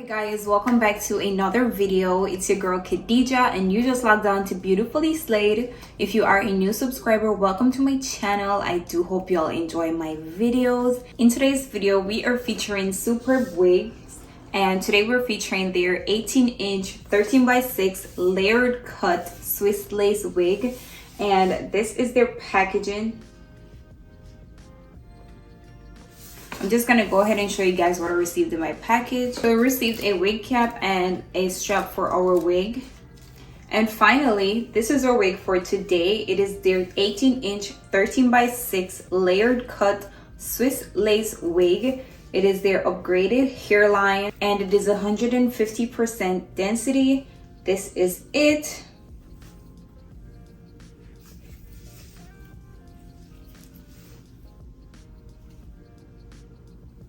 Hey guys, welcome back to another video. It's your girl Khadija and you just logged on to Beautifully Slayed. If you are a new subscriber, welcome to my channel. I do hope y'all enjoy my videos. In today's video, we are featuring SuperbWig, and today we're featuring their 18-inch 13x6 layered cut Swiss lace wig, and this is their packaging. I'm just gonna go ahead and show you guys what I received in my package. So I received a wig cap and a strap for our wig. And finally, this is our wig for today. It is their 18-inch 13x6 layered cut Swiss lace wig. It is their upgraded hairline and it is 150% density. This is it.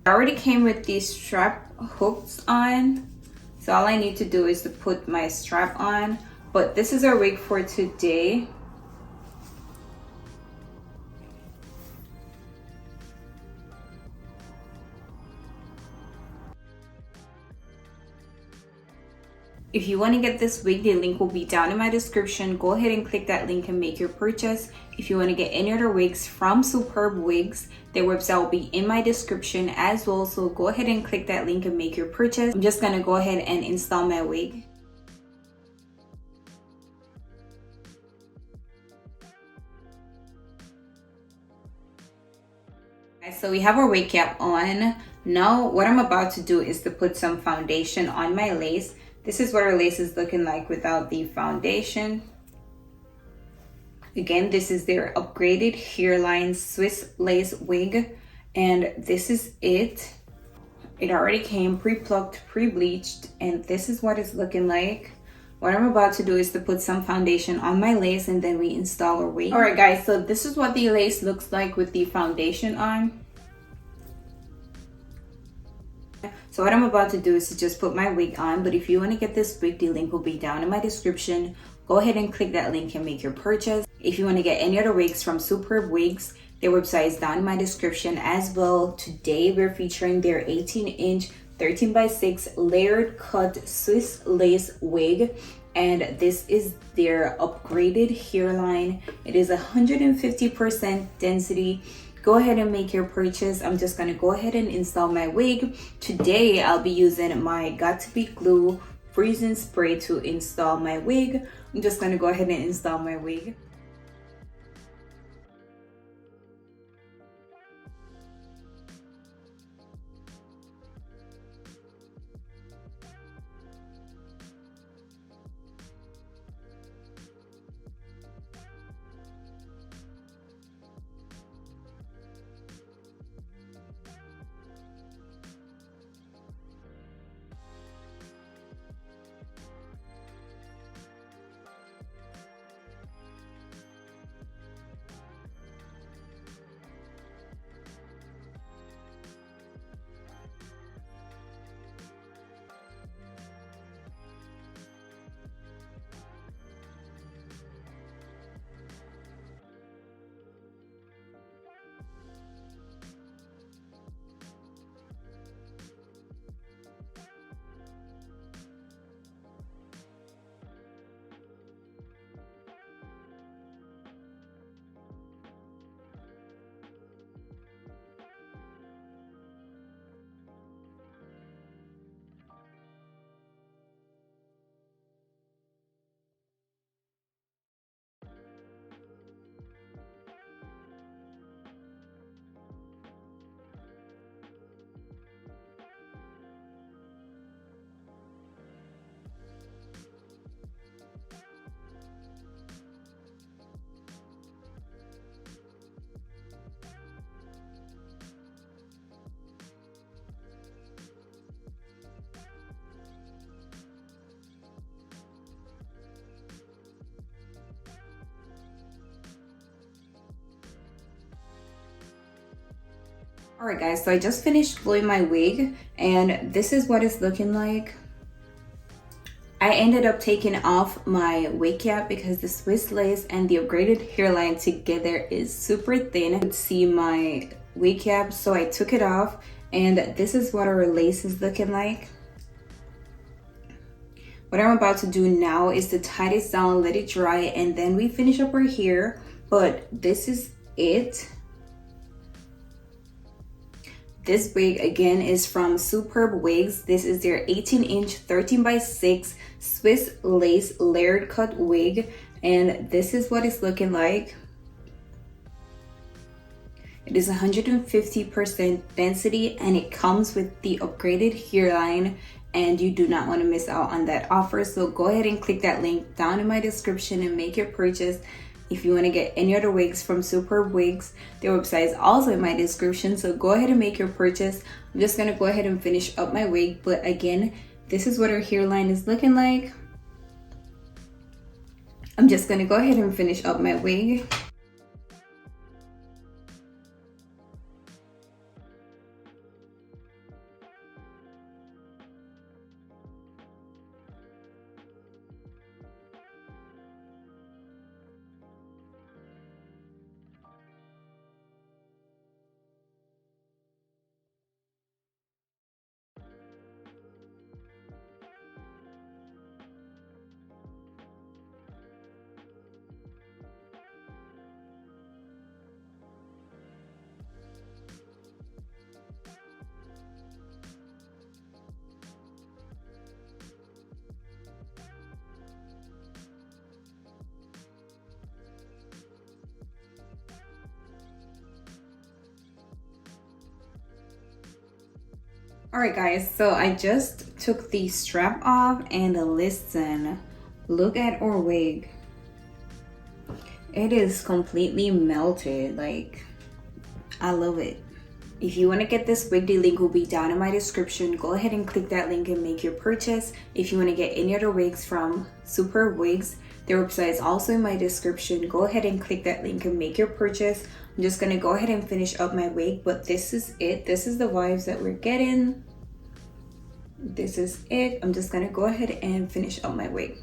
It already came with these strap hooks on, so all I need to do is to put my strap on. But this is our wig for today. If you want to get this wig, the link will be down in my description. Go ahead and click that link and make your purchase. If you want to get any other wigs from SuperbWigs, their website will be in my description as well. So go ahead and click that link and make your purchase. I'm just going to go ahead and install my wig. So we have our wig cap on. Now what I'm about to do is to put some foundation on my lace. This is what our lace is looking like without the foundation. Again, this is their upgraded hairline Swiss lace wig, and this is it. It already came pre-plucked, pre-bleached, and this is what it's looking like. What I'm about to do is to put some foundation on my lace and then we install our wig. Alright guys, so this is what the lace looks like with the foundation on. So what I'm about to do is to just put my wig on, but if you want to get this wig, the link will be down in my description. Go ahead and click that link and make your purchase. If you want to get any other wigs from SuperbWigs, their website is down in my description as well. Today we're featuring their 18-inch 13x6 layered cut Swiss lace wig, and this is their upgraded hairline. It is 150% density. Go ahead and make your purchase. I'm just gonna go ahead and install my wig. Today I'll be using my Got2b glue freezing spray to install my wig. I'm just gonna go ahead and install my wig. Alright guys, so I just finished gluing my wig and this is what it's looking like. I ended up taking off my wig cap because the Swiss lace and the upgraded hairline together is super thin. You could see my wig cap, so I took it off and this is what our lace is looking like. What I'm about to do now is to tie this down, let it dry, and then we finish up our hair. But this is it. This wig again is from SuperbWigs. This is their 18-inch 13x6 Swiss lace layered cut wig, and this is what it's looking like. It is 150% density and it comes with the upgraded hairline, and you do not want to miss out on that offer. So go ahead and click that link down in my description and make your purchase. If you want to get any other wigs from SuperbWigs, their website is also in my description. So go ahead and make your purchase. I'm just going to go ahead and finish up my wig. But again, this is what our hairline is looking like. I'm just going to go ahead and finish up my wig. Alright guys, so I just took the strap off and listen, look at our wig. It is completely melted, like, I love it. If you want to get this wig, the link will be down in my description. Go ahead and click that link and make your purchase. If you want to get any other wigs from SuperbWigs, their website is also in my description. Go ahead and click that link and make your purchase. I'm just going to go ahead and finish up my wig, but this is it. This is the vibes that we're getting. This is it. I'm just going to go ahead and finish up my wig.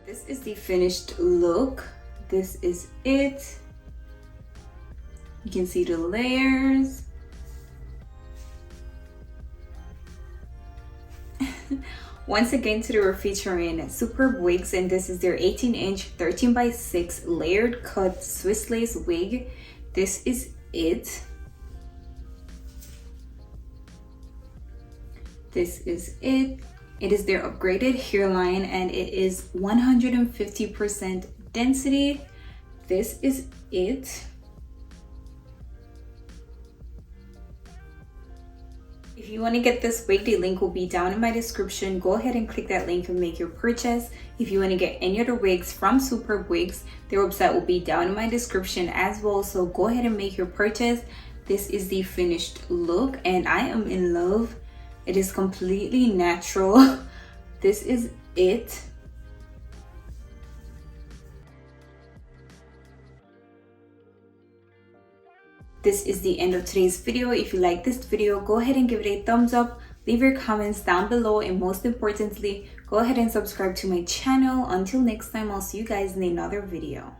This is the finished look. This is it. You can see the layers. Once again, today we're featuring SuperbWigs, and this is their 18-inch 13x6 layered cut Swiss lace wig. This is it. This is it. It is their upgraded hairline and it is 150% density. This is it. If you want to get this wig, the link will be down in my description. Go ahead and click that link and make your purchase. If you want to get any other wigs from SuperbWigs, their website will be down in my description as well. So go ahead and make your purchase. This is the finished look and I am in love. It is completely natural. This is it. This is the end of today's video. If you like this video, go ahead and give it a thumbs up, leave your comments down below, and most importantly, go ahead and subscribe to my channel. Until next time, I'll see you guys in another video.